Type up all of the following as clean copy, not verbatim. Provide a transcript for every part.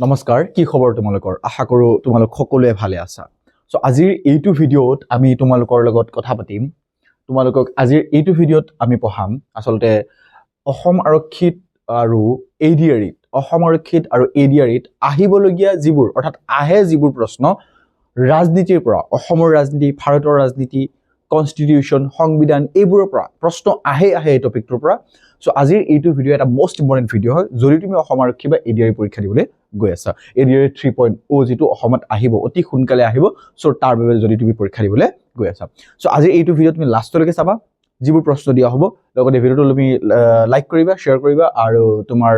নমস্কাৰ কি খবৰ তোমালোকৰ আশা কৰো তোমালোক সকলোৱে ভালে আছা সো আজিৰ এইটো ভিডিঅ'ত আমি তোমালোকৰ লগত কথা পাতিম তোমালোকক আজিৰ এইটো ভিডিঅ'ত আমি পঢ়াম আসলতে অসম আৰক্ষীত আৰু এডিআৰিত অসম আৰক্ষীত আৰু এডিআৰিত আহিবলগীয়া যিবোৰ অৰ্থাৎ যিবোৰ প্ৰশ্ন ৰাজনীতিৰ পৰা অসমৰ ৰাজনীতি ভাৰতৰ ৰাজনীতি কনস্টিটিউশন সংবিধান এইবোৰৰ পৰা প্ৰশ্ন আহে এই টপিকটোৰ পৰা সো আজিৰ এইটো ভিডিঅ' এটা মোস্ট ইম্পৰ্টেন্ট ভিডিঅ' হয় যদি তুমি অসম আৰক্ষী বা এডিআৰি পৰীক্ষা দিবলৈ গৈ আছা এডিআৰি 3.0 যেটো অসমত আহিব অতি সোনকালে আহিব সো তাৰ বাবে যদি তুমি পৰীক্ষা দিবলৈ গৈ আছা সো আজি এইটো ভিডিঅ' তুমি লাষ্টলৈকে চাবা যিবোৰ প্ৰশ্ন দিয়া হ'ব লগতে ভিডিঅ'টো তুমি লাইক কৰিবা শেয়াৰ কৰিবা আৰু তোমাৰ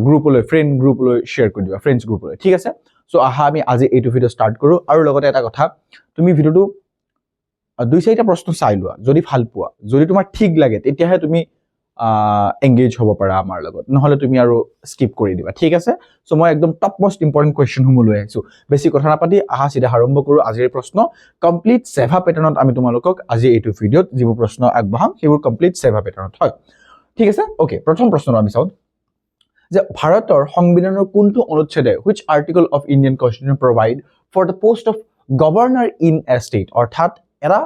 গ্ৰুপলৈ ফ্ৰেন্ড গ্ৰুপলৈ শেয়াৰ কৰি দিবা ফ্ৰেন্ডছ গ্ৰুপলৈ ঠিক আছে সো আহা আমি আজি এইটো ভিডিঅ' ষ্টাৰ্ট কৰো আৰু লগতে এটা কথা তুমি ভিডিঅ'টো দুই চাৰিটা প্ৰশ্ন চাই লোৱা যদি ভাল পোৱা যদি তোমাৰ ঠিক লাগে তেতিয়াহে তুমি এংগেজ হ'ব পাৰা আমাৰ লগত নহলে তুমি আৰু স্কিপ কৰি দিবা ঠিক আছে সো মই একদম টপ মোস্ট ইম্পৰ্টেন্ট কোৱেশ্চন সমূহ লৈ আহিছো বেছি কথা নাপাতি আহা সিধা আৰম্ভ কৰো আজিৰ প্ৰশ্ন কমপ্লিট সেভা প্যাটাৰ্নত আমি তোমালোকক আজি এইটো ভিডিঅ'ত যিবোৰ প্ৰশ্ন আগবঢ়াম সেইবোৰ কমপ্লিট সেভা প্যাটাৰ্নত হয় ঠিক আছে ওকে প্ৰথম প্ৰশ্নটো আমি চাওঁ যে ভাৰতৰ সংবিধানৰ কোনটো অনুচ্ছেদে which article of Indian Constitution provide for the post of governor in a state অৰ্থাৎ এটা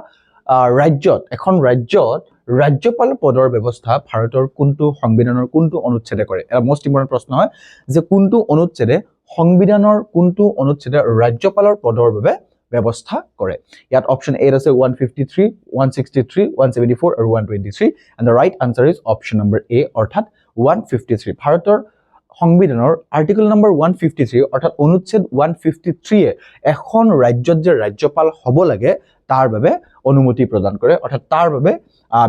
ৰাজ্যত এখন ৰাজ্যত ৰাজ্যপাল পদৰ ব্যৱস্থা ভাৰতৰ কোনটো সংবিধানৰ কোনটো অনুচ্ছেদে কৰে এটা মোস্ট ইম্পৰ্টেন্ট প্ৰশ্ন হয় যে কোনটো অনুচ্ছেদে সংবিধানৰ কোনটো অনুচ্ছেদে ৰাজ্যপালৰ পদৰ বাবে ব্যৱস্থা কৰে ইয়াত অপচন এ আছে 153 163 174 আৰু 123 and the right answer is option number A অৰ্থাৎ 153 ভাৰতৰ সংবিধানৰ আৰ্টিকেল নম্বৰ 153 অৰ্থাৎ অনুচ্ছেদ 153 এ এখন ৰাজ্যত যে ৰাজ্যপাল হ'ব লাগে তাৰ বাবে অনুমতি প্ৰদান কৰে অৰ্থাৎ তাৰ বাবে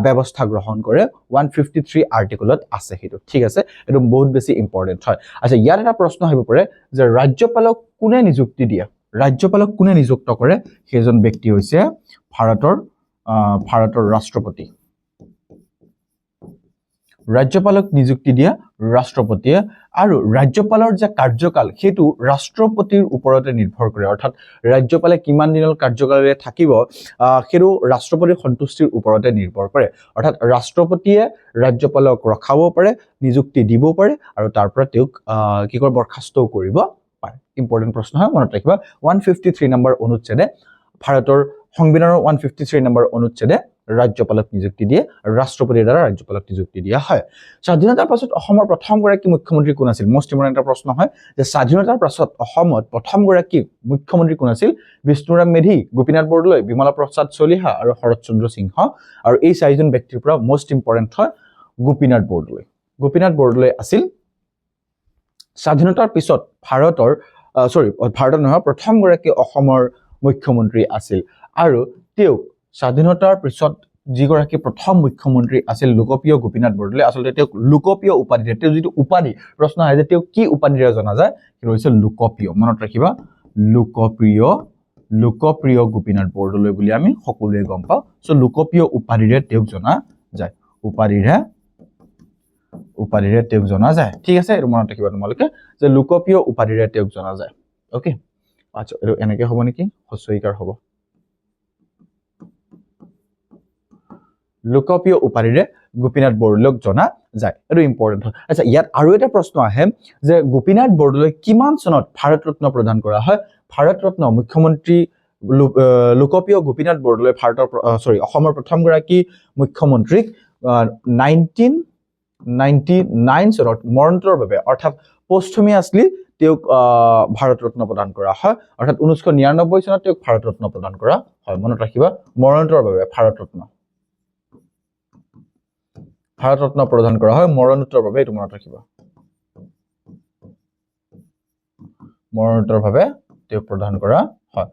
ব্যৱস্থা গ্ৰহণ কৰে 153 আৰ্টিকেলত আছে হেতু ঠিক আছে এটো বহুত বেছি ইম্পৰ্টেন্ট হয় আচ্ছা ইয়াৰ এটা প্ৰশ্ন আহিব পাৰে যে ৰাজ্যপালক কোনে নিযুক্তি দিয়ে ৰাজ্যপালক কোনে নিযুক্ত কৰে সেইজন ব্যক্তি হৈছে ভাৰতৰ ৰাষ্ট্ৰপতি ৰাজ্যপালক নিযুক্তি দিয়া ৰাষ্ট্ৰপতিয়ে আৰু ৰাজ্যপালৰ যে কাৰ্যকাল হেতু ৰাষ্ট্ৰপতিৰ ওপৰতে নিৰ্ভৰ কৰে অৰ্থাৎ ৰাজ্যপালে কিমান দিনৰ কাৰ্যকালৰে থাকিব হেতু ৰাষ্ট্ৰপতিৰ সন্তুষ্টিৰ ওপৰতে নিৰ্ভৰ কৰে অৰ্থাৎ ৰাষ্ট্ৰপতিয়ে ৰাজ্যপালক ৰখাব পাৰে নিযুক্তি দিব পাৰে আৰু তাৰ পৰা তেওঁক কি কৰে বৰখাস্ত কৰিব পাৰে ইম্পৰ্টেন্ট প্ৰশ্ন হয় মনত ৰাখিবা 153 নম্বৰ অনুচ্ছেদে ভাৰতৰ সংবিধানৰ 153 নম্বৰ অনুচ্ছেদে ৰাজ্যপালক নিযুক্তি দিয়ে আৰু ৰাষ্ট্ৰপতিৰ দ্বাৰা ৰাজ্যপালক নিযুক্তি দিয়া হয় স্বাধীনতাৰ পাছত অসমৰ প্ৰথম গৰাকী মুখ্যমন্ত্ৰী কোন আছিল মোস্ট ইম্পৰ্টেন্ট এটা প্ৰশ্ন হয় যে স্বাধীনতাৰ পাছত অসমত প্ৰথম গৰাকী মুখ্যমন্ত্ৰী কোন আছিল বিষ্ণুৰাম মেধি গোপীনাথ বৰদলৈ বিমলা প্ৰসাদ চলিহা আৰু শৰৎচন্দ্ৰ সিংহ আৰু এই চাৰিজন ব্যক্তিৰ পৰা মোস্ট ইম্পৰ্টেন্ট হয় গোপীনাথ বৰদলৈ আছিল স্বাধীনতাৰ পিছত ভাৰতৰ নহয় প্ৰথম গৰাকী অসমৰ মুখ্যমন্ত্ৰী আছিল আৰু তেওঁ স্বাধীনতাৰ পিছত যিগৰাকী প্ৰথম মুখ্যমন্ত্ৰী আছিল লোকপ্ৰিয় গোপীনাথ বৰদলৈ আসলতে তেওঁক লোকপ্ৰিয় উপাধি দিয়ে তেওঁ যিটো উপাধি প্ৰশ্ন আহে যে তেওঁ কি উপাধিৰে জনা যায় সেইটো হৈছে লোকপ্ৰিয় মনত ৰাখিবা লোকপ্ৰিয় গোপীনাথ বৰদলৈ বুলি আমি সকলোৱে গম পাওঁ সো লোকপ্ৰিয় উপাধিৰে তেওঁক জনা যায় উপাধিৰে তেওঁক জনা যায় ঠিক আছে এটো মনত ৰাখিবা তোমালোকে যে লোকপ্ৰিয় উপাধিৰে তেওঁক জনা যায় ওকে আচ্ছা এটো এনেকে হ'ব নেকি হস্যইকাৰ হ'ব লোকপ্ৰিয় উপাধিৰে গোপীনাথ বৰদলৈক জনা যায় এটো ইম্পৰ্টেন্ট হয় আচ্ছা ইয়াত আৰু এটা প্ৰশ্ন আহে যে গোপীনাথ বৰদলৈ কিমান চনত ভাৰত ৰত্ন প্ৰদান কৰা হয় ভাৰত ৰত্ন মুখ্যমন্ত্ৰী লোকপ্ৰিয় গোপীনাথ বৰদলৈ অসমৰ প্ৰথম গৰাকী মুখ্যমন্ত্ৰীক 1999 চনত মৰণোত্তৰৰ বাবে অৰ্থাৎ পোষ্টহুমিয়াছলি তেওঁক ভাৰত ৰত্ন প্ৰদান কৰা হয় অৰ্থাৎ 1999 চনত তেওঁক ভাৰত ৰত্ন প্ৰদান কৰা হয় মনত ৰাখিবা মৰণোত্তৰৰ বাবে ভাৰত ৰত্ন প্ৰদান কৰা হয় মৰণোত্তৰৰ বাবে এটো মনত ৰাখিবা মৰণোত্তৰৰ বাবে তেওঁক প্ৰদান কৰা হয়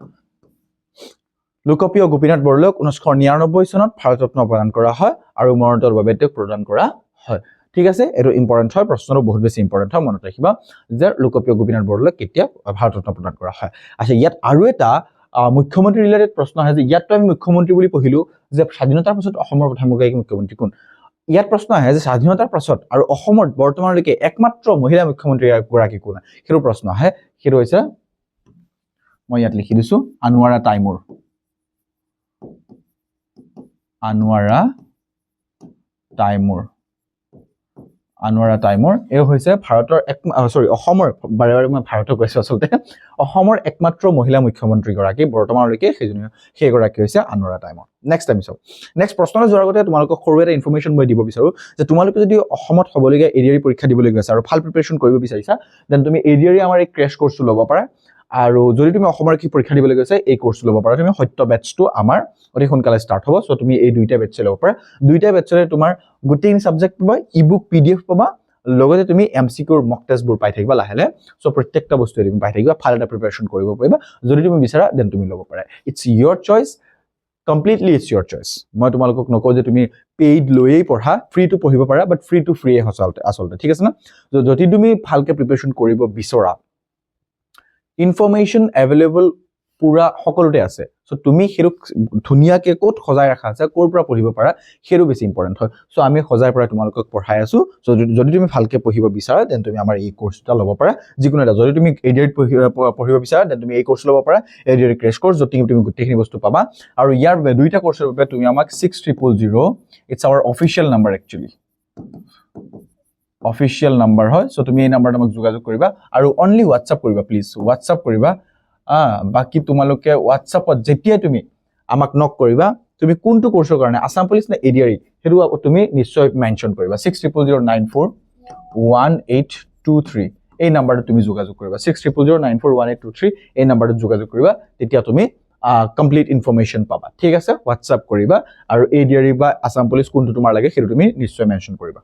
লোকপ্ৰিয় গোপীনাথ বৰদলৈক 1999 চনত ভাৰত ৰত্ন প্ৰদান কৰা হয় আৰু মৰণোত্তৰৰ বাবে তেওঁক প্ৰদান কৰা হয় ঠিক আছে এটো ইম্পৰ্টেন্ট হয় প্ৰশ্নটো বহুত বেছি ইম্পৰ্টেন্ট হয় মনত ৰাখিবা যে লোকপ্ৰিয় গোপীনাথ বৰদলৈক কেতিয়া ভাৰত ৰত্ন প্ৰদান কৰা হয় আচ্ছা ইয়াত আৰু এটা মুখ্যমন্ত্ৰী ৰিলেটেড প্ৰশ্ন আহে যে ইয়াত আমি মুখ্যমন্ত্ৰী বুলি পঢ়িলো যে স্বাধীনতাৰ পিছত অসমৰ প্ৰথম গৰাকী মুখ্যমন্ত্ৰী কোন ইয়াত প্ৰশ্ন আহে যে স্বাধীনতাৰ পাছত আৰু অসমত বৰ্তমানলৈকে একমাত্ৰ মহিলা মুখ্যমন্ত্ৰী গৰাকী কোন হেতু প্ৰশ্ন আহে হেতু হৈছে মই ইয়াত লিখি দিছো আনোৱাৰা তাইমুৰ আনোৱাৰা টাইমৰ এই হৈছে ভাৰতৰ অসমৰ বাৰে মই ভাৰতক কৈছোঁ আচলতে অসমৰ একমাত্ৰ মহিলা মুখ্যমন্ত্ৰীগৰাকী বৰ্তমানলৈকে সেইগৰাকী হৈছে আনোৱাৰা টাইমৰ নেক্সট আমি চাওঁ নেক্সট প্ৰশ্নলৈ যোৱাৰ আগতে তোমালোকক সৰু এটা ইনফৰমেশ্যন মই দিব বিচাৰোঁ যে তোমালোকে যদি অসমত হ'বলগীয়া এডিআৰই পৰীক্ষা দিবলগীয়া আছে আৰু ভাল প্ৰিপাৰেশ্যন কৰিব বিচাৰিছা দেন তুমি এডিআৰই আমাৰ এই ক্ৰেছ কোৰ্চটো ল'ব পাৰা আৰু যদি তুমি অসমৰ কি পৰীক্ষা দিবলগীয়া আছে এই কোৰ্চটো ল'ব পাৰা তুমি সত্য বেটছটো আমাৰ অতি সোনকালে ষ্টাৰ্ট হ'ব চ' তুমি এই দুইটা বেটছে ল'ব পাৰা দুইটা বেটছৰে তোমাৰ গোটেইখিনি ছাবজেক্ট পাবা ইবুক PDF পাবা লগতে তুমি MCQৰ মক টেষ্টবোৰ পাই থাকিবা লাহে লাহে চ' প্ৰত্যেকটা বস্তুৱে তুমি পাই থাকিবা ভাল এটা প্ৰিপাৰেশ্যন কৰিব পাৰিবা যদি তুমি বিচাৰা দেন তুমি ল'ব পাৰা it's your choice completely it's your choice মই তোমালোকক নকওঁ যে তুমি পেইড লৈয়েই পঢ়া ফ্ৰী টু পঢ়িব পাৰা বাট ফ্ৰী টু ফ্ৰীয়ে আচলতে ঠিক আছে না যদি তুমি ভালকৈ প্ৰিপাৰেশ্যন কৰিব বিচৰা ইনফৰমেশ্যন এভেইলেবল পুৰা সকলোতে আছে চ' তুমি সেইটো ধুনীয়াকৈ ক'ত সজাই ৰখা আছে ক'ৰ পৰা পঢ়িব পাৰা সেইটো বেছি ইম্পৰ্টেণ্ট হয় চ' আমি সজাই পৰা তোমালোকক পঢ়াই আছোঁ চ' যদি তুমি ভালকৈ পঢ়িব বিচাৰা দেন তুমি আমাৰ এই কোৰ্চটা ল'ব পাৰা যিকোনো এটা যদি তুমি এডিআৰইত পঢ়িব বিচাৰা দেন তুমি এই কোৰ্চ ল'ব পাৰা এডিআৰই ক্ৰেছ কোৰ্চ য'ত তুমি গোটেইখিনি বস্তু পাবা আৰু ইয়াৰ দুইটা কোৰ্চৰ বাবে তুমি আমাক 6000 it's our official number actually official number হয় চ' তুমি এই নাম্বাৰত আমাক যোগাযোগ কৰিবা আৰু অনলি হোৱাটছআপ কৰিবা প্লিজ হোৱাটছআপ কৰিবা বাকি তোমালোকে হোৱাটছআপত যেতিয়া তুমি আমাক নক কৰিবা তুমি কোনটো কোৰ্চৰ কাৰণে আসাম পুলিচ নে এডিআৰই সেইটো তুমি নিশ্চয় মেনশ্যন কৰিবা 60094183 এই নাম্বাৰটো তুমি যোগাযোগ কৰিবা 60094183 এই নাম্বাৰটো যোগাযোগ কৰিবা তেতিয়া তুমি কমপ্লিট ইনফৰমেশ্যন পাবা ঠিক আছে হোৱাটছআপ কৰিবা আৰু এডিআৰই বা আসাম পুলিচ কোনটো তোমাৰ লাগে সেইটো তুমি নিশ্চয় মেনশ্যন কৰিবা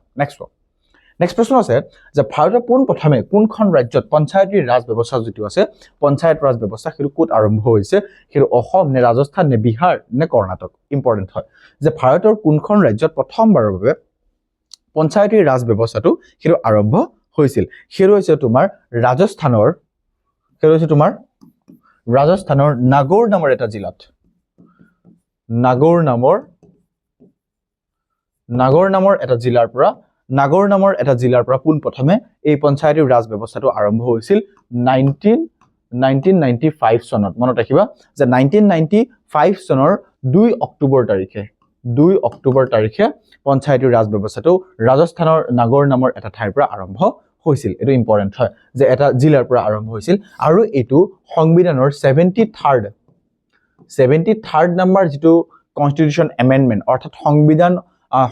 নেক্সট প্ৰশ্ন আছে যে ভাৰতৰ পোনপ্ৰথমে কোনখন ৰাজ্যত পঞ্চায়তী ৰাজ ব্যৱস্থা যিটো আছে পঞ্চায়ত ৰাজ ব্যৱস্থা সেইটো ক'ত আৰম্ভ হৈছে সেইটো অসম নে ৰাজস্থান নে বিহাৰ নে কৰ্ণাটক ইম্পৰ্টেণ্ট হয় যে ভাৰতৰ কোনখন ৰাজ্যত প্ৰথমবাৰৰ বাবে পঞ্চায়তী ৰাজ ব্যৱস্থাটো সেইটো আৰম্ভ হৈছিল সেইটো হৈছে তোমাৰ ৰাজস্থানৰ নাগৌৰ নামৰ এটা জিলাত নাগৌৰ নামৰ এটা জিলাৰ পৰা পোনপ্ৰথমে এই পঞ্চায়তী ৰাজ ব্যৱস্থাটো আৰম্ভ হৈছিল 1995 চনত মনত ৰাখিবা যে 1995 চনৰ 2 অক্টোবৰ তাৰিখে পঞ্চায়তী ৰাজ ব্যৱস্থাটো ৰাজস্থানৰ নাগৌৰ নামৰ এটা ঠাইৰ পৰা আৰম্ভ হৈছিল এটো ইম্পৰ্টেণ্ট হয় যে এটা জিলাৰ পৰা আৰম্ভ হৈছিল আৰু এটো সংবিধানৰ 73rd নাম্বাৰ যেটো কনস্টিটিউশন এমেন্ডমেন্ট অৰ্থাৎ সংবিধান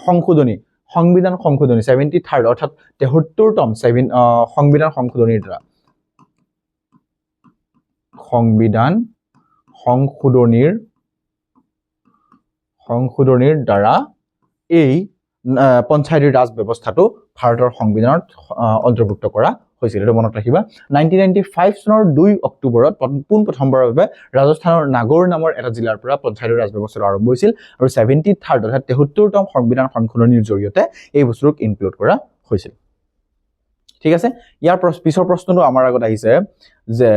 সংশোধনী 73rd অৰ্থাৎ 73তম সংবিধান সংশোধনীৰ দ্বাৰা এই পঞ্চায়তী ৰাজ ব্যৱস্থাটো ভাৰতৰ সংবিধানত অন্তৰ্ভুক্ত কৰা হৈছিল এটো মনত ৰাখিবা 1995 চনৰ 2 অক্টোবৰত পোনপ্ৰথমবাৰৰ বাবে ৰাজস্থানৰ নাগৌৰ নামৰ এটা জিলাৰ পৰা পঞ্চায়তী ৰাজ ব্যৱস্থাটো আৰম্ভ হৈছিল আৰু 73rd অৰ্থাৎ 73তম সংবিধান সংশোধনীৰ জৰিয়তে এই বস্তুক ইনক্লুড কৰা হৈছিল ঠিক আছে ইয়াৰ পিছৰ প্ৰশ্নটো আমাৰ আগত আহিছে যে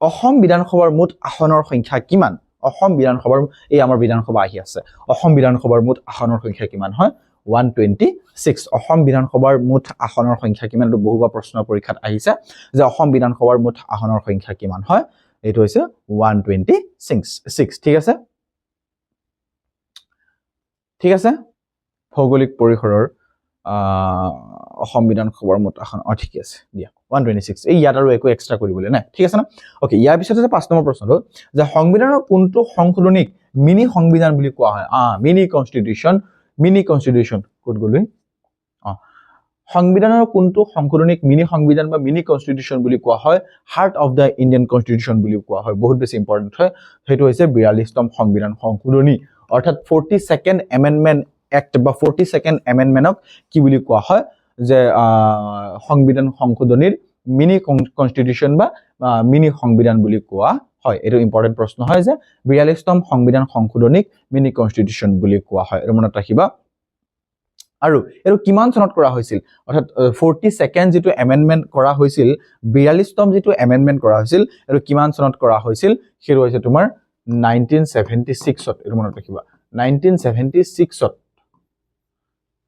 অসম বিধানসভাৰ মুঠ আসনৰ সংখ্যা কিমান অসম বিধানসভাৰ এই আমাৰ বিধানসভা আহি আছে অসম বিধানসভাৰ মুঠ আসনৰ সংখ্যা কিমান হয় 126 অসম বিধানসভাৰ মুঠ আসনৰ সংখ্যা কিমান এটো বহুবা প্ৰশ্ন পৰীক্ষাত আহিছে যে অসম বিধানসভাৰ মুঠ আসনৰ সংখ্যা কিমান হয় এটো হৈছে 126 ঠিক আছে ভৌগোলিক পৰিসৰৰ অসম বিধানসভাৰ মুঠ আসন ঠিক আছে দিয়া 126 এই ইয়াত আৰু একো এক্সট্ৰা কৰিবলৈ নাই ঠিক আছে না ওকে ইয়াৰ পিছত আছে 5 নম্বৰ প্ৰশ্নটো যে সংবিধানৰ কোনটো সংশোধনীক মিনি সংবিধান বুলি কোৱা হয় মিনি কনস্টিটিউশন কোড গলি সংবিধানৰ কোনটো সংশোধনীক মিনি সংবিধান বা মিনি কনস্টিটিউশন বুলি কোৱা হয় heart of the Indian constitution বুলি কোৱা হয় বহুত বেছি ইম্পৰ্টেন্ট হয় সেইটো হৈছে 42তম সংবিধান সংশোধনী অৰ্থাৎ 42nd এমেন্ডমেন্ট এক্ট বা 42nd এমেন্ডমেন্টক কি বুলি কোৱা হয় যে সংবিধান সংশোধনীৰ মিনি কনস্টিটিউশন বা মিনি সংবিধান বুলি কোৱা হয় এটো ইম্পৰ্টেন্ট প্ৰশ্ন হয় যে 42তম সংবিধান সংশোধনীক মিনি কনস্টিটিউশন বুলি কোৱা হয় এটো মনত ৰাখিবা আৰু এটো কিমান চনত কৰা হৈছিল অৰ্থাৎ 42nd যেটো এমেন্ডমেন্ট কৰা হৈছিল 42তম যেটো এমেন্ডমেন্ট কৰা হৈছিল এটো কিমান চনত কৰা হৈছিল হেটো হৈছে তোমাৰ 1976 এটো মনত ৰাখিবা 1976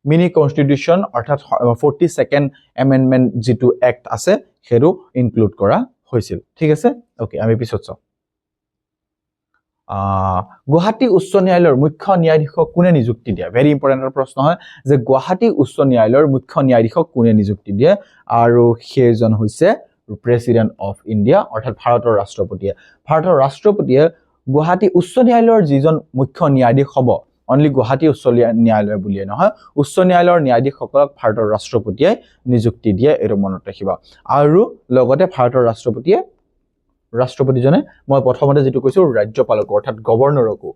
মিনি কনস্টিটিউশন অৰ্থাৎ 42nd এমেন্ডমেন্ট যেটো এক্ট আছে হেটো ইনক্লুড কৰা হৈছিল ঠিক আছে ওকে আমি পিছত চাও গুৱাহাটী উচ্চ ন্যায়ালয়ৰ মুখ্য ন্যায়াধীশক কোনে নিযুক্তি দিয়ে ভেৰি ইম্পৰ্টেণ্ট প্ৰশ্ন হয় যে গুৱাহাটী উচ্চ ন্যায়ালয়ৰ মুখ্য ন্যায়াধীশক কোনে নিযুক্তি দিয়ে আৰু সেইজন হৈছে প্ৰেসিডেন্ট অফ ইণ্ডিয়া অৰ্থাৎ ভাৰতৰ ৰাষ্ট্ৰপতিয়ে গুৱাহাটী উচ্চ ন্যায়ালয়ৰ যিজন মুখ্য ন্যায়াধীশ হ'ব অনলি গুৱাহাটী উচ্চ ন্যায়ালয় বুলিয়ে নহয় উচ্চ ন্যায়ালয়ৰ ন্যায়াধীশসকলক ভাৰতৰ ৰাষ্ট্ৰপতিয়ে নিযুক্তি দিয়ে এইটো মনত ৰাখিবা আৰু লগতে ভাৰতৰ ৰাষ্ট্ৰপতিজনে মই প্ৰথমতে যেটো কৈছো ৰাজ্যপালক অৰ্থাৎ গভৰ্ণৰকো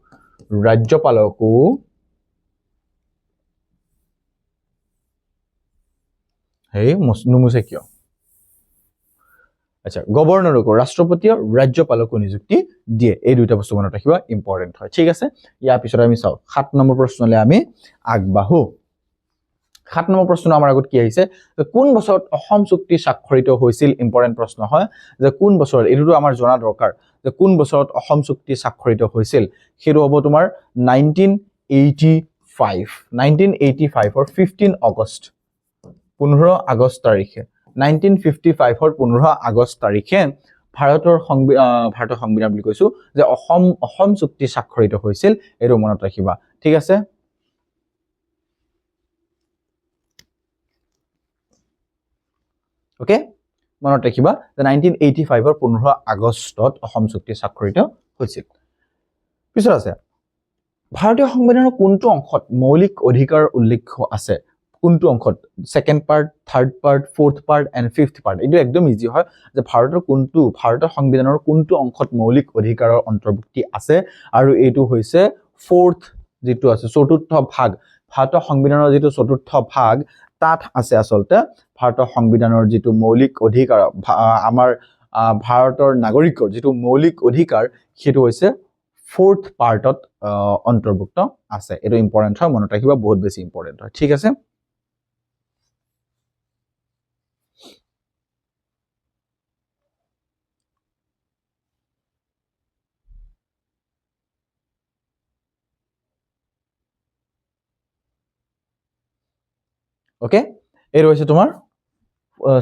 হেই নুমুছে কিয় আচ্ছা গভৰ্ণৰকো ৰাষ্ট্ৰপতিয়ে ৰাজ্যপালকো নিযুক্তি দিয়ে এই দুইটা বস্তু মনত ৰাখিবা ইম্পৰ্টেন্ট হয় ঠিক আছে ইয়াৰ পিছত আমি চাও 7 নম্বৰ প্ৰশ্নলৈ আমি আগবাঢ়ো 7 নম্বৰ প্ৰশ্ন আমাৰ আগত কি আহিছে যে কোন বছৰত অসম চুক্তি স্বাক্ষৰিত হৈছিল ইম্পৰ্টেন্ট প্ৰশ্ন হয় যে কোন বছৰত এটো আমাৰ জনা দৰকাৰ যে কোন বছৰত অসম চুক্তি স্বাক্ষৰিত হৈছিল হেটো হ'ব তোমাৰ 1985 অৰ 15 আগষ্ট 15 আগষ্ট তাৰিখে 1955 অৰ 15 আগষ্ট তাৰিখে ভাৰতৰ সংবিধান বুলি কৈছো যে অসম চুক্তি স্বাক্ষৰিত হৈছিল এটো মনত ৰাখিবা ঠিক আছে ওকে মনত ৰাখিবা যে 1985 অৰ 15 আগষ্টত অসম চুক্তি স্বাক্ষৰিত হৈছিল পিছত আছে ভাৰতীয় সংবিধানৰ কোনটো অংশত মৌলিক অধিকাৰ উল্লেখ আছে কোনটো অংশত second part third part fourth part and fifth part এইটো একদম ইজি হয় যে ভাৰতৰ সংবিধানৰ কোনটো অংশত মৌলিক অধিকাৰৰ অন্তৰ্ভুক্তি আছে আৰু এইটো হৈছে ফোৰ্থ যেটো আছে চতুৰ্থ ভাগ ভাৰতৰ সংবিধানৰ যেটো চতুৰ্থ ভাগ তাত আছে আসলতে ভাৰতৰ সংবিধানৰ যেটো মৌলিক অধিকাৰ আমাৰ ভাৰতৰ নাগৰিকৰ যেটো মৌলিক অধিকাৰ হেতু হৈছে ফোৰ্থ পাৰ্টত অন্তৰ্ভুক্ত আছে এটো ইম্পৰ্টেন্ট হয় মনত ৰাখিবা বহুত বেছি ইম্পৰ্টেন্ট হয় ঠিক আছে ওকে এই ৰৈছে তোমাৰ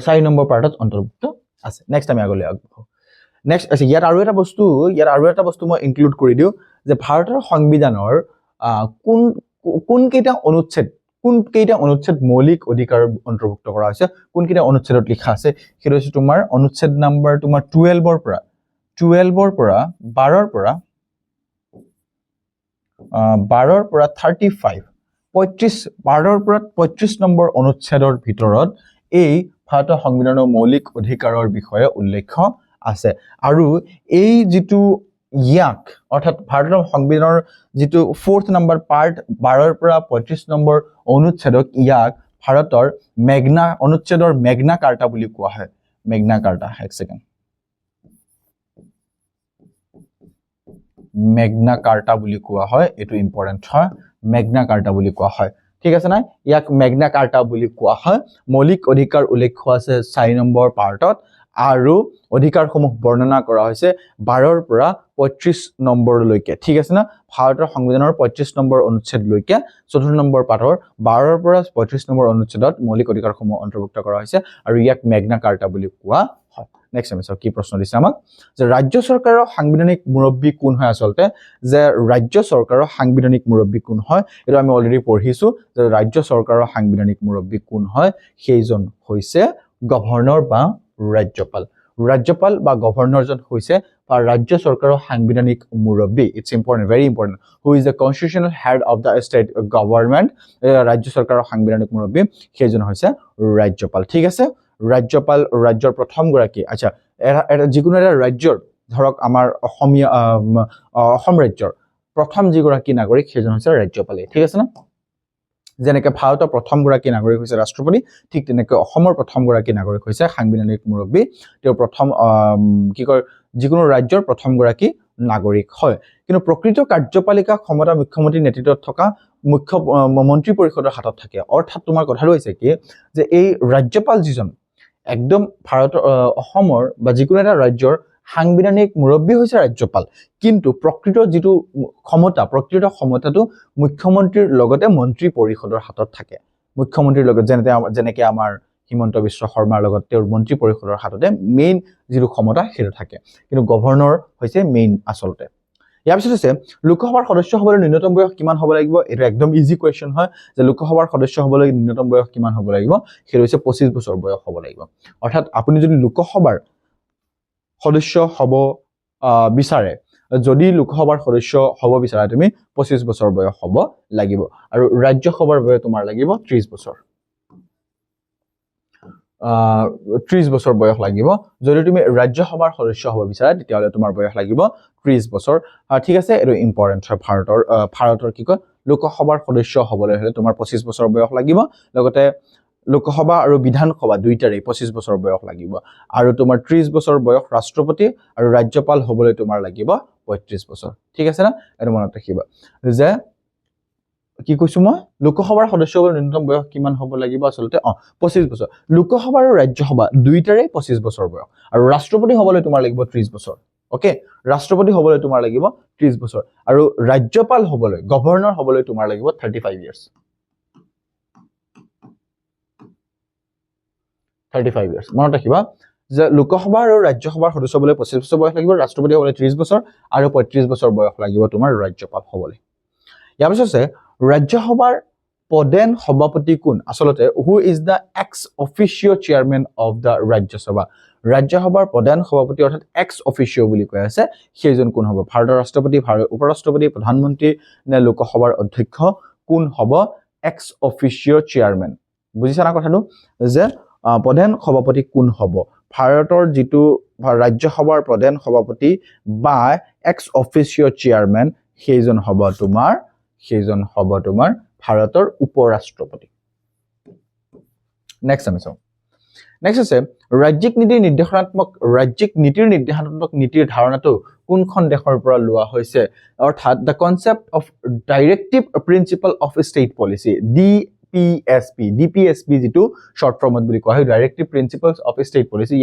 4 নম্বৰ পাৰ্টত অন্তৰ্ভুক্ত আছে নেক্সট আমি আগলৈ আগবঢ়ো নেক্সট আছে ইয়াত আৰু এটা বস্তু মই ইনক্লুড কৰি দিও যে ভাৰতৰ সংবিধানৰ কোন কেইটা অনুচ্ছেদ মৌলিক অধিকাৰ অন্তৰ্ভুক্ত কৰা হৈছে কোন কেইটা অনুচ্ছেদত লিখা আছে হেটো হৈছে তোমাৰ অনুচ্ছেদ নম্বৰ তোমাৰ 12 ৰ পৰা 12 ৰ পৰা 35 12ৰ পৰা 35 নম্বৰ অনুচ্ছেদৰ ভিতৰত এই ভাৰতৰ সংবিধানৰ মৌলিক অধিকাৰৰ বিষয়ে উল্লেখ আছে আৰু এই যেটো ইয়াক অৰ্থাৎ ভাৰতৰ সংবিধানৰ যেটো ফোৰ্থ নম্বৰ পাৰ্ট 12ৰ পৰা 35 নম্বৰ অনুচ্ছেদক ইয়াক ভাৰতৰ অনুচ্ছেদৰ মেগনা কাৰ্টা বুলি কোৱা হয় মেগনা কাৰ্টা এক সেকেন্ড মেগনা কাৰ্টা বুলি কোৱা হয় এটো ইম্পৰ্টেন্ট হয় মেগনা কাৰ্টা বুলি কোৱা হয় ঠিক আছে না ইয়াক মেগনা কাৰ্টা বুলি কোৱা হয় মৌলিক অধিকাৰ উল্লেখ আছে 4 নম্বৰ পাৰ্টত আৰু অধিকাৰসমূহ বৰ্ণনা কৰা হৈছে 12ৰ পৰা 35 নম্বৰলৈকে ঠিক আছে না ভাৰতৰ সংবিধানৰ 35 নম্বৰ অনুচ্ছেদ লৈকে 4 নম্বৰ পাৰ্টৰ 12ৰ পৰা 35 নম্বৰ অনুচ্ছেদত মৌলিক অধিকাৰসমূহ অন্তৰ্ভুক্ত কৰা হৈছে আৰু ইয়াক মেগনা কাৰ্টা বুলি কোৱা হয় নেক্সট আমি কি প্ৰশ্ন দিছে আমাক যে ৰাজ্য চৰকাৰৰ সাংবিধানিক মুৰব্বী কোন হয় আসলতে যে ৰাজ্য চৰকাৰৰ সাংবিধানিক মুৰব্বী কোন হয় এটো আমি অলৰেডি পঢ়িছো যে ৰাজ্য চৰকাৰৰ সাংবিধানিক মুৰব্বী কোন হয় সেইজন হৈছে গভৰ্ণৰ বা ৰাজ্যপাল বা গভৰ্ণৰজন হৈছে ৰাজ্য চৰকাৰৰ সাংবিধানিক মুৰব্বী it's important very important who is the constitutional head of the state government ৰাজ্য চৰকাৰৰ সাংবিধানিক মুৰব্বী সেইজন হৈছে ৰাজ্যপাল ঠিক আছে ৰাজ্যৰ প্ৰথম গৰাকী আচ্ছা এটা যিকোনো এটা ৰাজ্যৰ ধৰক আমাৰ অসম ৰাজ্যৰ প্ৰথম যিগৰাকী নাগৰিক সেইজন হৈছে ৰাজ্যপাল ঠিক আছে না যেনেকৈ ভাৰতৰ প্ৰথম গৰাকী নাগৰিক হৈছে ৰাষ্ট্ৰপতি ঠিক তেনেকৈ অসমৰ প্ৰথম গৰাকী নাগৰিক হৈছে সাংবিধানিক মুৰব্বী তেওঁ প্ৰথম যিকোনো ৰাজ্যৰ প্ৰথম গৰাকী নাগৰিক হয় কিন্তু প্ৰকৃত কাৰ্যপালিকা ক্ষমতা মুখ্যমন্ত্ৰীৰ নেতৃত্বত থকা মুখ্য মন্ত্ৰী পৰিষদৰ হাতত থাকে অৰ্থাৎ তোমাৰ কথাটো হৈছে কি যে এই ৰাজ্যপাল যিজন একদম ভাৰতৰ অসমৰ বা যিকোনো এটা ৰাজ্যৰ সাংবিধানিক মুৰব্বী হৈছে ৰাজ্যপাল কিন্তু প্ৰকৃত ক্ষমতাটো মুখ্যমন্ত্ৰীৰ লগতে মন্ত্ৰী পৰিষদৰ হাতত থাকে মুখ্যমন্ত্ৰীৰ লগত যেনেকৈ আমাৰ হিমন্ত বিশ্ব শৰ্মাৰ লগত তেওঁৰ মন্ত্ৰী পৰিষদৰ হাততে মেইন যিটো ক্ষমতা হেতু থাকে কিন্তু গভৰ্ণৰ হৈছে মেইন আসলতে ইয়াৰ পিছত আছে লোকসভাৰ সদস্য হ'বলৈ ন্যূনতম বয়স কিমান হ'ব লাগিব এটা একদম ইজি কোৱেশ্চন হয় যে লোকসভাৰ সদস্য হ'বলৈ ন্যূনতম বয়স কিমান হ'ব লাগিব সেইটো হৈছে 25 বছৰ বয়স হ'ব লাগিব অৰ্থাৎ আপুনি যদি লোকসভাৰ সদস্য হ'ব বিচাৰে যদি লোকসভাৰ সদস্য হ'ব বিচাৰা তুমি 25 বছৰ বয়স হ'ব লাগিব আৰু ৰাজ্যসভাৰ বাবে তোমাৰ লাগিব 30 বছৰ 30 বছৰ বয়স লাগিব যদি তুমি ৰাজ্যসভাৰ সদস্য হ'ব বিচাৰা তেতিয়াহ'লে তোমাৰ বয়স লাগিব 30 বছৰ ঠিক আছে এটো ইম্পৰ্টেন্ট হয় ভাৰতৰ কি কয় লোকসভাৰ সদস্য হ'বলৈ হ'লে তোমাৰ 25 বছৰ বয়স লাগিব লগতে লোকসভা আৰু বিধানসভা দুইটাৰে 25 বছৰ বয়স লাগিব আৰু তোমাৰ 30 বছৰ বয়স ৰাষ্ট্ৰপতি আৰু ৰাজ্যপাল হ'বলৈ তোমাৰ লাগিব 35 বছৰ ঠিক আছে না এটো মনত ৰাখিবা যে কি কৈছো মই লোকসভাৰ সদস্য হ'বলৈ ন্যূনতম বয়স কিমান হ'ব লাগিব আসলতে 25 বছৰ লোকসভা আৰু ৰাজ্যসভা দুইটাৰে 25 বছৰ বয়স আৰু ৰাষ্ট্ৰপতি হ'বলৈ তোমাৰ লাগিব 30 বছৰ ওকে ৰাষ্ট্ৰপতি হ'বলৈ তোমাৰ লাগিব 30 বছৰ আৰু ৰাজ্যপাল হ'বলৈ গভৰ্ণৰ হ'বলৈ তোমাৰ লাগিব 35 ইয়াৰ্স 35 ইয়াৰ্স মনত ৰাখিবা যে লোকসভা আৰু ৰাজ্যসভাৰ সদস্য হ'বলৈ 25 বছৰ বয়স লাগিব ৰাষ্ট্ৰপতি হ'বলৈ 30 বছৰ আৰু 35 বছৰ বয়স লাগিব তোমাৰ ৰাজ্যপাল হ'বলৈ ইয়াৰ পিছত আছে ৰাজ্যসভাৰ প্ৰধান সভাপতি কোন আসলতে who is the ex officio chairman of the Rajya Sabha ৰাজ্যসভাৰ প্ৰধান সভাপতি অৰ্থাৎ এক্স অফিচিও বুলি কোৱা আছে সেইজন কোন হ'ব ভাৰতৰ ৰাষ্ট্ৰপতি ভাৰতৰ উপৰাষ্ট্ৰপতি প্ৰধানমন্ত্ৰী নে লোকসভাৰ অধ্যক্ষ কোন হ'ব এক্স অফিচিও চেয়াৰম্যান বুজিছা না কথাটো যে প্ৰধান সভাপতি কোন হ'ব ভাৰতৰ যিটো ৰাজ্যসভাৰ প্ৰধান সভাপতি বা এক্স অফিচিও চেয়াৰম্যান সেইজন হ'ব তোমাৰ ভাৰতৰ উপৰাষ্ট্ৰপতি নেক্সট আমি চাওঁ নেক্সট আছে ৰাজ্যিক নীতিৰ নিৰ্দেশনাত্মক নীতিৰ ধাৰণাটো কোনখন দেশৰ পৰা লোৱা হৈছে অৰ্থাৎ the concept of directive principle of state policy DPSP যেটো শৰ্ট ফৰ্মত বুলি কোৱা হয় directive principles of state policy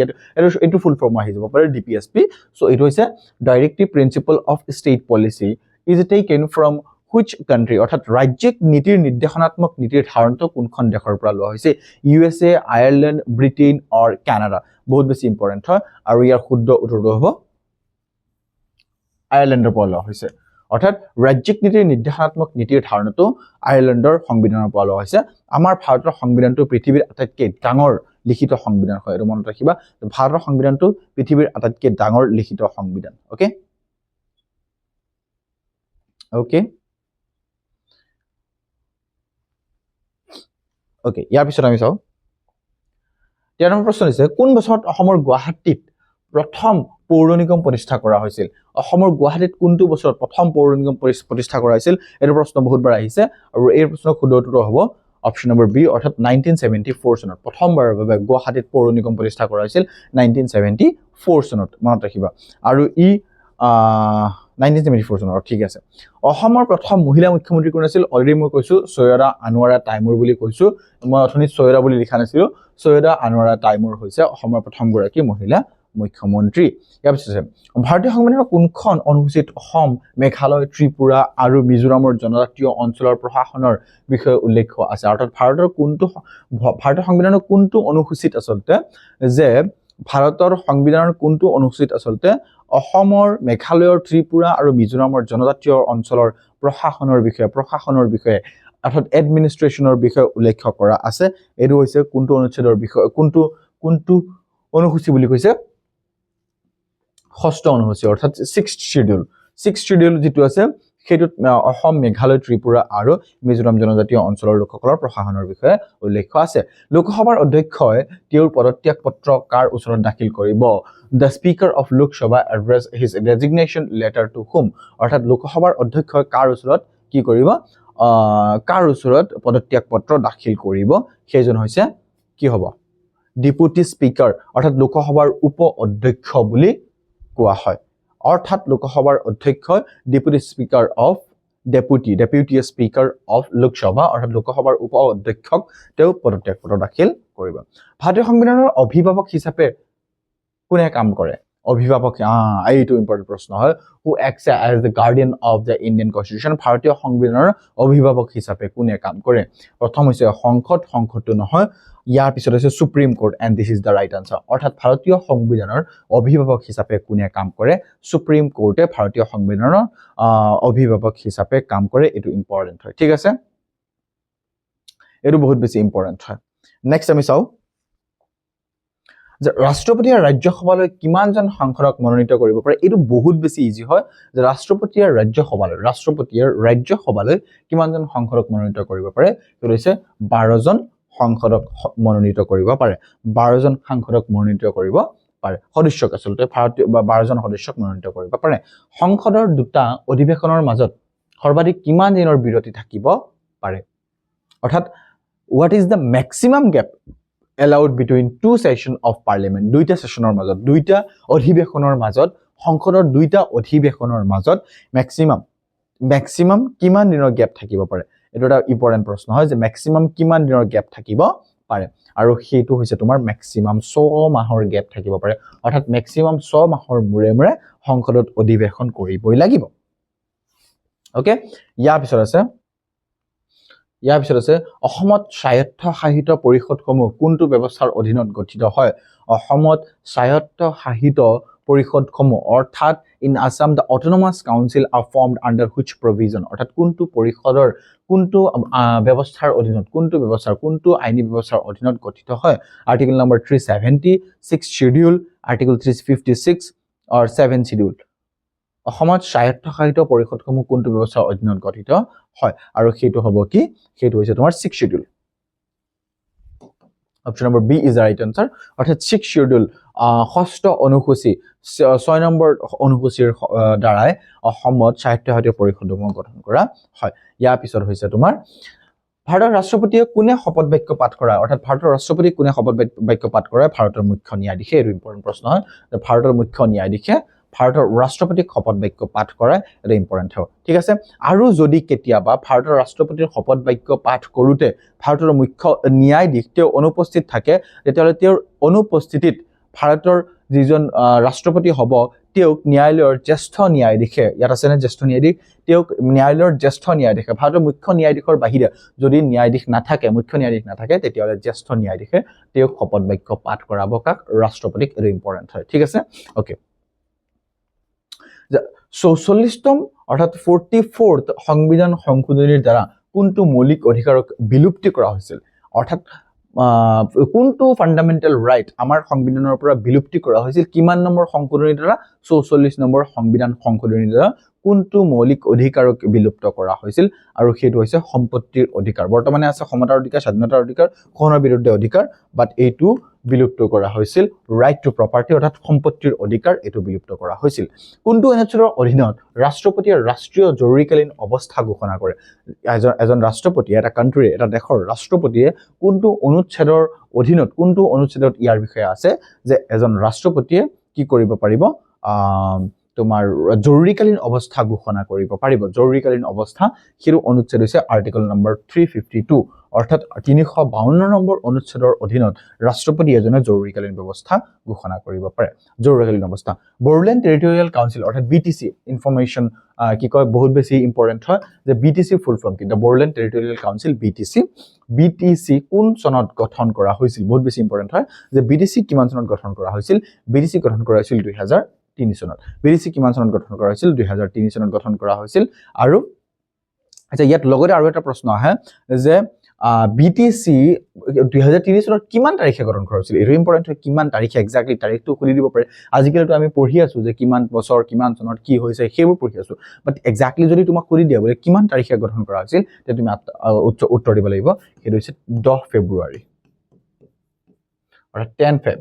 এটো ফুল ফৰ্ম আহি যাব পাৰে DPSP সো এটো হৈছে directive principle of state policy is taken from which country অৰ্থাৎ ৰাজ্যিক নীতিৰ নিৰ্দেশনাত্মক নীতিৰ ধাৰণটো কোনখন দেশৰ পৰা লোৱা হৈছে USA আয়াৰল্যান্ড ব্ৰিটেইন অৰ কানাডা বহুত বেছি ইম্পৰ্টেন্ট হয় আৰু ইয়াৰ শুদ্ধ উত্তৰটো হ'ব আয়াৰল্যান্ডৰ পৰা লোৱা হৈছে অৰ্থাৎ ৰাজ্যিক নীতিৰ নিৰ্দেশনাত্মক নীতিৰ ধাৰণটো আয়াৰল্যান্ডৰ সংবিধানৰ পৰা লোৱা হৈছে আমাৰ ভাৰতৰ সংবিধানটো পৃথিৱীৰ আটাইতকৈ ডাঙৰ লিখিত সংবিধান হয় এটো মনত ৰাখিবা ভাৰতৰ সংবিধানটো পৃথিৱীৰ আটাইতকৈ ডাঙৰ লিখিত সংবিধান ওকে ওকে ইয়াৰ পিছত আমি চাও 13 নম্বৰ প্ৰশ্ন হৈছে কোন বছৰত অসমৰ গুৱাহাটীত প্ৰথম পৌৰ নিগম প্ৰতিষ্ঠা কৰা হৈছিল অসমৰ গুৱাহাটীত কোনটো বছৰত প্ৰথম পৌৰ নিগম প্ৰতিষ্ঠা কৰা হৈছিল এই প্ৰশ্ন বহুতবাৰ আহিছে আৰু এই প্ৰশ্নৰ শুদ্ধ উত্তৰ হ'ব অপচন নম্বৰ বি অৰ্থাৎ 1974 চনত প্ৰথমবাৰৰ বাবে গুৱাহাটীত পৌৰ নিগম প্ৰতিষ্ঠা কৰা হৈছিল 1974 চনত মনত ৰাখিবা আৰু 1974 চনৰ ঠিক আছে অসমৰ প্ৰথম মহিলা মুখ্যমন্ত্ৰী কোন আছিল অলৰেডি মই কৈছো সৈয়দা আনোৱাৰা তাইমুৰ বুলি কৈছো মই অথনি সৈয়দা বুলি লিখা নাছিলো সৈয়দা আনোৱাৰা তাইমুৰ হৈছে অসমৰ প্ৰথম গৰাকী মহিলা মুখ্যমন্ত্ৰী ইয়াৰ পিছত ভাৰতীয় সংবিধানৰ কোনখন অনুসূচিত অসম মেঘালয় ত্ৰিপুৰা আৰু মিজোৰামৰ জনজাতীয় অঞ্চলৰ প্ৰশাসনৰ বিষয়ে উল্লেখ আছে অৰ্থাৎ ভাৰতৰ সংবিধানৰ কোনটো অনুসূচিত আচলতে যে ভাৰতৰ সংবিধানৰ কোনটো অনুসূচিত আচলতে অসমৰ মেঘালয়ৰ ত্ৰিপুৰা আৰু মিজোৰামৰ জনজাতীয় অঞ্চলৰ প্ৰশাসনৰ বিষয়ে অৰ্থাৎ এডমিনিষ্ট্ৰেচনৰ বিষয়ে উল্লেখ কৰা আছে এটো হৈছে কোনটো অনুচ্ছেদৰ বিষয় কোনটো অনুসূচী বুলি কৈছে ষষ্ঠ অনুসূচী অৰ্থাৎ 6th শিডিউল যেটো আছে সেইটোত অসম মেঘালয় ত্ৰিপুৰা আৰু মিজোৰাম জনজাতীয় অঞ্চলৰ লোকসকলৰ প্ৰশাসনৰ বিষয়ে উল্লেখ আছে লোকসভাৰ অধ্যক্ষই তেওঁৰ পদত্যাগ পত্ৰ কাৰ ওচৰত দাখিল কৰিব The Speaker of Lok Sabha address his resignation letter to whom অৰ্থাৎ লোকসভাৰ অধ্যক্ষই কাৰ ওচৰত কি কৰিব কাৰ ওচৰত পদত্যাগ পত্ৰ দাখিল কৰিব সেইজন হৈছে কি হ'ব ডেপুটি স্পিকাৰ অৰ্থাৎ লোকসভাৰ উপ অধ্যক্ষ বুলি কোৱা হয় অৰ্থাৎ লোকসভাৰ অধ্যক্ষই deputy speaker of deputy speaker of লোক সভা অৰ্থাৎ লোকসভাৰ উপ অধ্যক্ষক তেওঁ পদত্যাগ পত্ৰ দাখিল কৰিব ভাৰতীয় সংবিধানৰ অভিভাৱক হিচাপে কোনে কাম কৰে অভিভাৱক এইটো ইম্পৰ্টেণ্ট প্ৰশ্ন হয় who acts as the guardian of the Indian constitution ভাৰতীয় সংবিধানৰ অভিভাৱক হিচাপে কোনে কাম কৰে প্ৰথম হৈছে সংসদটো নহয় ইয়াৰ পিছত হৈছে supreme court and this is the right answer অৰ্থাৎ ভাৰতীয় সংবিধানৰ অভিভাৱক হিচাপে কোনে কাম কৰে সুপ্ৰিম কোৰ্টে ভাৰতীয় সংবিধানৰ অভিভাৱক হিচাপে কাম কৰে এইটো ইম্পৰ্টেণ্ট হয় ঠিক আছে এইটো বহুত বেছি ইম্পৰ্টেণ্ট হয় নেক্সট আমি চাওঁ যে ৰাষ্ট্ৰপতিয়ে ৰাজ্যসভালৈ কিমানজন সাংসদক মনোনীত কৰিব পাৰে এইটো বহুত বেছি ইজি হয় যে ৰাষ্ট্ৰপতিয়ে ৰাজ্যসভালৈ কিমানজন সাংসদক মনোনীত কৰিব পাৰে সেইটো হৈছে 12 জন সাংসদক মনোনীত কৰিব পাৰে 12 জন সাংসদক মনোনীত কৰিব পাৰে সদস্যক আচলতে ভাৰতীয় বা 12 জন সদস্যক মনোনীত কৰিব পাৰে সংসদৰ দুটা অধিৱেশনৰ মাজত সৰ্বাধিক কিমান দিনৰ বিৰতি থাকিব পাৰে অৰ্থাৎ what is the maximum gap allowed between two sessions of parliament দুইটা সেশনৰ মাজত দুইটা অধিৱেশনৰ মাজত সংসদৰ দুইটা অধিৱেশনৰ মাজত maximum কিমান দিনৰ গ্যাপ থাকিব পাৰে এটা ইম্পৰ্টেন্ট প্ৰশ্ন হয় যে maximum কিমান দিনৰ গ্যাপ থাকিব পাৰে আৰু সেইটো হৈছে তোমাৰ maximum 6 মাহৰ গ্যাপ থাকিব পাৰে অৰ্থাৎ maximum 6 মাহৰ মূৰে মূৰে সংসদত অধিৱেশন কৰিবই লাগিব ওকে ইয়াৰ পিছত আছে অসমত স্বায়ত্তশাসিত পৰিষদসমূহ কোনটো ব্যৱস্থাৰ অধীনত গঠিত হয় অসমত স্বায়ত্তশাসিত পৰিষদসমূহ অৰ্থাৎ in Assam the autonomous council are formed under which provision অৰ্থাৎ কোনটো পৰিষদৰ কোনটো ব্যৱস্থাৰ অধীনত কোনটো আইনী ব্যৱস্থাৰ অধীনত গঠিত হয় article number 376 schedule article 356 or 7 schedule অসমত স্বায়ত্তশাসিত পৰিষদসমূহ কোনটো ব্যৱস্থাৰ অধীনত গঠিত হয় আৰু সেইটো হ'ব কি সেইটো হৈছে তোমাৰ 6 schedule option number B is the right answer অৰ্থাৎ 6 শিডিউল ষষ্ঠ অনুসূচী 6 নম্বৰ অনুসূচীৰ দ্বাৰাই অসমত স্বায়ত্তশাসিত পৰিষদসমূহ গঠন কৰা হয় ইয়াৰ পিছত হৈছে তোমাৰ ভাৰতৰ ৰাষ্ট্ৰপতিয়ে কোনে শপত বাক্য পাঠ কৰা অৰ্থাৎ ভাৰতৰ ৰাষ্ট্ৰপতি কোনে শপত বাক্য পাঠ কৰে ভাৰতৰ মুখ্য ন্যায়াধীশে এইটো ইম্পৰ্টেন্ট প্ৰশ্ন হয় যে ভাৰতৰ মুখ্য ন্যায়াধীশে ভাৰতৰ ৰাষ্ট্ৰপতিক শপত বাক্য পাঠ কৰে এটা ইম্পৰ্টেন্ট হয় ঠিক আছে আৰু যদি কেতিয়াবা ভাৰতৰ ৰাষ্ট্ৰপতিৰ শপত বাক্য পাঠ কৰোতে ভাৰতৰ মুখ্য ন্যায়াধীশ তেওঁ অনুপস্থিত থাকে তেতিয়াহ'লে তেওঁৰ অনুপস্থিতিত ভাৰতৰ যিজন ৰাষ্ট্ৰপতি হ'ব তেওঁক ন্যায়ালয়ৰ জ্যেষ্ঠ ন্যায়াধীশে ইয়াত আছে নে জ্যেষ্ঠ ন্যায়াধীশ তেওঁক ন্যায়ালয়ৰ জ্যেষ্ঠ ন্যায়াধীশে ভাৰতৰ মুখ্য ন্যায়াধীশৰ বাহিৰে যদি মুখ্য ন্যায়াধীশ নাথাকে তেতিয়াহ'লে জ্যেষ্ঠ ন্যায়াধীশে তেওঁক শপত বাক্য পাঠ কৰাব কাক ৰাষ্ট্ৰপতিক এটা ইম্পৰ্টেন্ট হয় ঠিক আছে ওকে 44তম অৰ্থাৎ 44th সংবিধান সংশোধনীৰ দ্বাৰা কোনটো মৌলিক অধিকাৰক বিলুপ্তি কৰা হৈছিল অৰ্থাৎ কোনটো ফান্ডামেন্টাল ৰাইট আমাৰ সংবিধানৰ পৰা বিলুপ্তি কৰা হৈছিল কিমান নম্বৰ সংশোধনীৰ দ্বাৰা 44 নম্বৰ সংবিধান সংশোধনীৰ দ্বাৰা কোনটো মৌলিক অধিকাৰক বিলুপ্ত কৰা হৈছিল আৰু সেইটো হৈছে সম্পত্তিৰ অধিকাৰ বৰ্তমানে আছে সমতাৰ অধিকাৰ স্বাধীনতাৰ অধিকাৰ কোনৰ বিৰুদ্ধে অধিকাৰ বাট এইটো বিলুপ্ত কৰা হৈছিল ৰাইট টু প্ৰপাৰ্টি অৰ্থাৎ সম্পত্তিৰ অধিকাৰ এটো বিলুপ্ত কৰা হৈছিল কোনটো অনুচ্ছেদৰ অধীনত ৰাষ্ট্ৰপতিয়ে ৰাষ্ট্ৰীয় জৰুৰীকালীন অৱস্থা ঘোষণা কৰে এজন ৰাষ্ট্ৰপতি এটা কান্ট্ৰি এটা দেশৰ ৰাষ্ট্ৰপতিয়ে কোনটো অনুচ্ছেদৰ অধীনত কোনটো অনুচ্ছেদত ইয়াৰ বিষয়ে আছে যে এজন ৰাষ্ট্ৰপতিয়ে কি কৰিব পাৰিব তোমাৰ জৰুৰীকালীন অৱস্থা ঘোষণা কৰিব পাৰিব জৰুৰীকালীন অৱস্থা হিৰো অনুচ্ছেদ হৈছে আৰ্টিকেল নম্বৰ 352 অৰ্থাৎ 352 নম্বৰ অনুচ্ছেদৰ অধীনত ৰাষ্ট্ৰপতি এজনে জৰুৰীকালীন ব্যৱস্থা ঘোষণা কৰিব পাৰে জৰুৰীকালীন অৱস্থা বড়োলেণ্ড টেৰিটৰিয়েল কাউন্সিল অৰ্থাৎ বিটিসি ইনফৰমেশন কি কয় বহুত বেছি ইম্পৰ্টেন্ট হয় যে বিটিসি ফুল ফৰ্ম কি দা বড়োলেণ্ড টেৰিটৰিয়েল কাউন্সিল বিটিসি কোন চনত গঠন কৰা হৈছিল বহুত বেছি ইম্পৰ্টেন্ট হয় যে বিটিসি কিমান চনত গঠন কৰা হৈছিল বিটিসি গঠন কৰা হৈছিল 2003 চনত বিটিসি কিমান চনত গঠন কৰা হৈছিল 2003 চনত গঠন কৰা হৈছিল আৰু আচ্ছা ইয়াত লগতে আৰু এটা প্ৰশ্ন আহে যে বিটিসি 2003 চনত কিমান তাৰিখে গঠন কৰা হৈছিল এটো ইম্পৰ্টেন্ট হয় কিমান তাৰিখে এক্স্যাক্টলি তাৰিখটো খুলি দিব পাৰে আজিকালিটো আমি পঢ়ি আছো যে কিমান বছৰ কিমান চনত কি হৈছে সেইবোৰ পঢ়ি আছো বাট এক্স্যাক্টলি যদি তোমাক খুলি দিয়া বলে কিমান তাৰিখে গঠন কৰা হৈছিল তে তুমি উত্তৰ দিব লাগিব সেইটো হৈছে 10 ফেব্ৰুৱাৰী অৰ 10 ফেব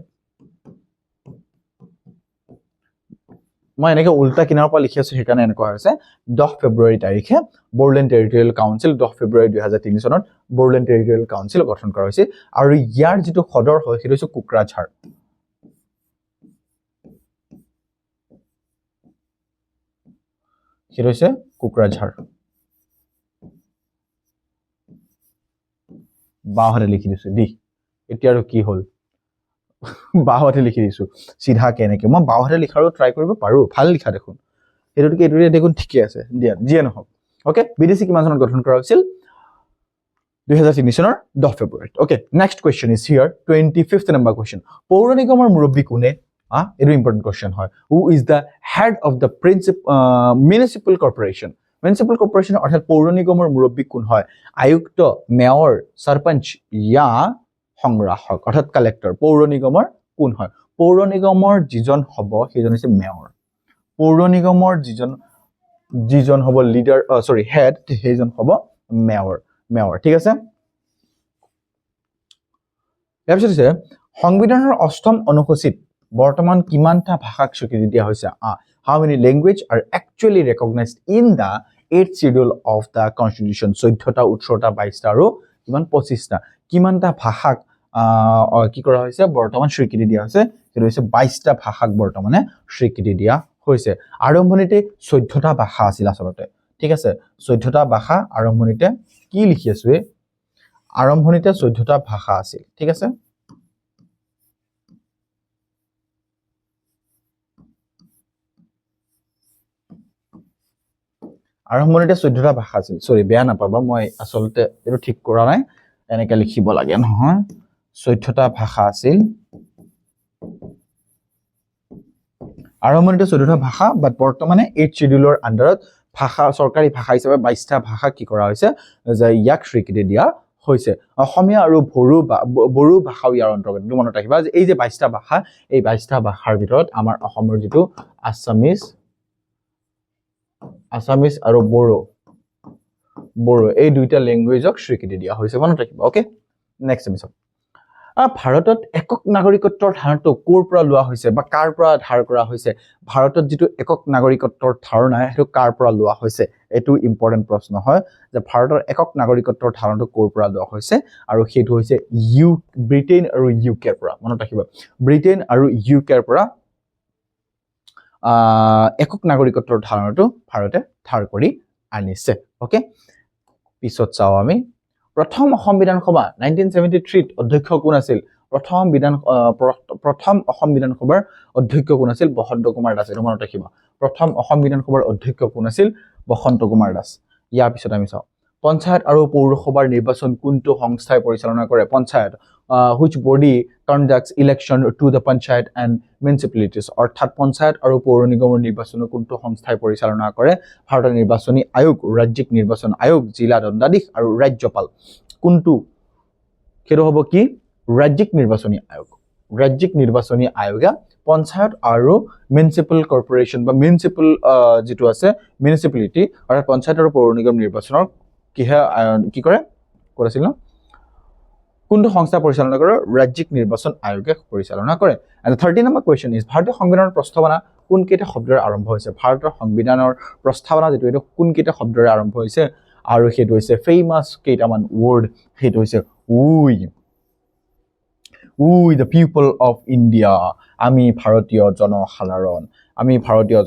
মই এনেকৈ উল্টা কিনাৰৰ পৰা লিখি আছো হেকানে এনেকুৱা হৈছে 10 ফেব্ৰুৱাৰী তাৰিখে বড়োলেণ্ড টেৰিটৰিয়েল কাউন্সিল 10 ফেব্ৰুৱাৰী 2003 চনত বড়োলেণ্ড টেৰিটৰিয়েল কাউন্সিল গঠন কৰা হৈছিল আৰু ইয়াৰ যেটো সদৰ হয় সেইটো হৈছে কোকৰাঝাৰ সেইটো হৈছে কোকৰাঝাৰ বাহৰে লিখি দিছো দি এতিয়া আৰু কি হল বাওহাতে লিখি দিছো সিধা কেনেকে মই বাওহাতে লিখাৰো ট্ৰাই কৰিব পাৰো ভাল লিখা দেখোন এটোকে দেখোন ঠিকে আছে দিয়া যিয়ে নহওক ওকে বিদেশী কিমান চনত গঠন কৰা হৈছিল 2003 চনৰ 10 ফেব্ৰুৱাৰীত okay next question is here 25th number question পৌৰ নিগমৰ মুৰব্বী কোনে এটো ইম্পৰ্টেন্ট কোৱেশ্চন হয় who is the head of the municipal corporation municipal corporation অৰ্থাৎ পৌৰ নিগমৰ মুৰব্বী কোন হয় আয়ুক্ত মেয়ৰ सरपंच या সংগ্ৰাহক অৰ্থাৎ কালেক্টৰ পৌৰ নিগমৰ কোন হয় পৌৰ নিগমৰ যিজন হ'ব সেইজন হৈছে মেয়ৰ পৌৰ নিগমৰ যিজন হ'ব লিডাৰ সৰি হেড সেইজন হ'ব মেয়ৰ ঠিক আছে ইয়াৰ পিছত আছে সংবিধানৰ অষ্টম অনুসূচিত বৰ্তমান কিমানটা ভাষাক স্বীকৃতি দিয়া হৈছে how many language are actually recognized in the 8th schedule of the constitution 14টা 18টা 22টা আৰু কিমান 25টা কিমানটা ভাষাক কি কৰা হৈছে বৰ্তমান স্বীকৃতি দিয়া হৈছে সেইটো হৈছে 22টা ভাষাক বৰ্তমানে স্বীকৃতি দিয়া হৈছে আৰম্ভণিতে 14টা ভাষা আছিল আসলতে ঠিক আছে 14টা ভাষা আৰম্ভণিতে কি লিখি আছে আৰম্ভণিতে 14টা ভাষা আছিল ঠিক আছে আৰম্ভণিতে 14টা ভাষা আছিল সৰি বেয়া নাপাবা মই আসলতে এটো ঠিক কৰা নাই এনেকে লিখিব লাগে নহয় 14টা ভাষা আছিল আৰম্ভণিতে 14টা ভাষা বাট বৰ্তমানে 8th শিডিউলৰ আন্ডাৰত ভাষা সৰকাৰি ভাষা হিচাপে 22টা ভাষা কি কৰা হৈছে যে ইয়াক স্বীকৃতি দিয়া হৈছে অসমীয়া আৰু বড়ো ভাষাও ইয়াৰ অন্তৰ্গত মনত ৰাখিবা যে এই যে 22টা ভাষা এই 22টা ভাষাৰ ভিতৰত আমাৰ অসমৰ যেটো আসামিজ আৰু বড়ো এই দুইটা ল্যাঙ্গুৱেজক স্বীকৃতি দিয়া হৈছে মনত ৰাখিবা ওকে নেক্সট এপিসোড ভাৰতত একক নাগৰিকত্বৰ ধাৰণাটো কোৰ পৰা লোৱা হৈছে বা কাৰ পৰা ধাৰ কৰা হৈছে ভাৰতত যেটো একক নাগৰিকত্বৰ ধাৰণা হেতু কাৰ পৰা লোৱা হৈছে এটো ইম্পৰ্টেন্ট প্ৰশ্ন হয় যে ভাৰতৰ একক নাগৰিকত্বৰ ধাৰণাটো কোৰ পৰা লোৱা হৈছে আৰু হেতু হৈছে ব্ৰিটেইন আৰু ইউকেৰ পৰা মনত ৰাখিবা ব্ৰিটেইন আৰু ইউকেৰ পৰা একক নাগৰিকত্বৰ ধাৰণাটো ভাৰতে ধাৰ কৰি আনিছে ওকে পিছত চাও আমি প্ৰথম অসম বিধানসভা 1973 ত অধ্যক্ষ কোন আছিল প্ৰথম অসম বিধানসভাৰ অধ্যক্ষ কোন আছিল বসন্ত কুমাৰ দাস এটো মনত ৰাখিবা প্ৰথম অসম বিধানসভাৰ অধ্যক্ষ কোন আছিল বসন্ত কুমাৰ দাস ইয়াৰ পিছত আমি চাও পঞ্চায়ত আৰু পৌৰসভাৰ নিৰ্বাচন কোনটো সংস্থাই পৰিচালনা কৰে panchayat which body conducts election to the panchayat and municipalities অৰ্থাৎ পঞ্চায়ত আৰু পৌৰ নিগমৰ নিৰ্বাচন কোনটো সংস্থাই পৰিচালনা কৰে ভাৰতৰ নিৰ্বাচনী আয়োগ ৰাজ্যিক নিৰ্বাচন আয়োগ জিলা দণ্ডাধীশ আৰু ৰাজ্যপাল কোনটো হেতু হ'ব কি ৰাজ্যিক নিৰ্বাচনী আয়োগে পঞ্চায়ত আৰু মিউনিচিপাল কৰ্পোৰেচন বা মিউনিচিপাল যেটো আছে মিউনিচিপালিটি অৰ্থাৎ পঞ্চায়ত আৰু পৌৰ নিগম নিৰ্বাচনৰ কি কৰে কৰিছিল ন কোনটো সংস্থা পৰিচালনা কৰে ৰাজ্যিক নিৰ্বাচন আয়োগে পৰিচালনা কৰে and the 30 number question is ভাৰতীয় সংবিধানৰ প্ৰস্তাৱনা কোন কেইটা শব্দৰে আৰম্ভ হৈছে ভাৰতৰ সংবিধানৰ প্ৰস্তাৱনা যেটো এটো কোন কেইটা শব্দৰে আৰম্ভ হৈছে আৰু হেতু হৈছে ফেমাস কেইটামান ওয়াৰ্ড হেতু হৈছে we the people of India আমি ভাৰতীয়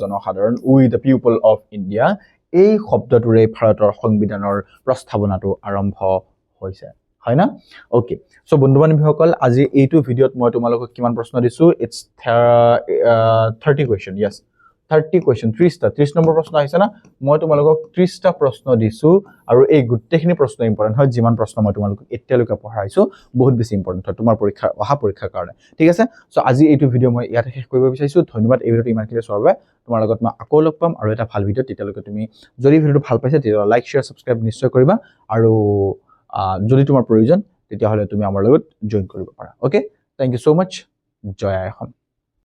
জনসাধাৰণ we the people of India এই শব্দটোৰে ভাৰতৰ সংবিধানৰ প্ৰস্তাৱনাটো আৰম্ভ হৈছে হয় না ওকে সো বন্ধু-বান্ধৱীসকল আজি এইটো ভিডিওত মই তোমালোকক কিমান প্ৰশ্ন দিছো it's 30 question yes 30 question 30 number প্ৰশ্ন আহিছে না মই তোমালোকক 30টা প্ৰশ্ন দিছো আৰু এই গুটেখিনি প্ৰশ্ন ইম্পৰ্টেন্ট হয় যিমান প্ৰশ্ন মই তোমালোকক এতিয়ালৈকে পঢ়াইছো বহুত বেছি ইম্পৰ্টেন্ট হয় তোমাৰ পৰীক্ষাৰ কাৰণে ঠিক আছে সো আজি এইটো ভিডিও মই ইয়াতে শেষ কৰিব বিচাৰিছো ধন্যবাদ এই ভিডিওটো ইমানখিনি চোৱাৰ বাবে তোমাৰ লগত মই আকৌ লগ পাম আৰু এটা ভাল ভিডিও তেতিয়ালৈকে তুমি যদি ভিডিওটো ভাল পাইছা তেতিয়া লাইক শেয়াৰ সাবস্ক্ৰাইব নিশ্চয় কৰিবা আৰু যদি তোমাৰ প্ৰয়োজন তেতিয়া হলে তুমি আমাৰ লগত জয়েন কৰিব পাৰা ওকে থ্যাংক ইউ সো মাচ জয় আই অসম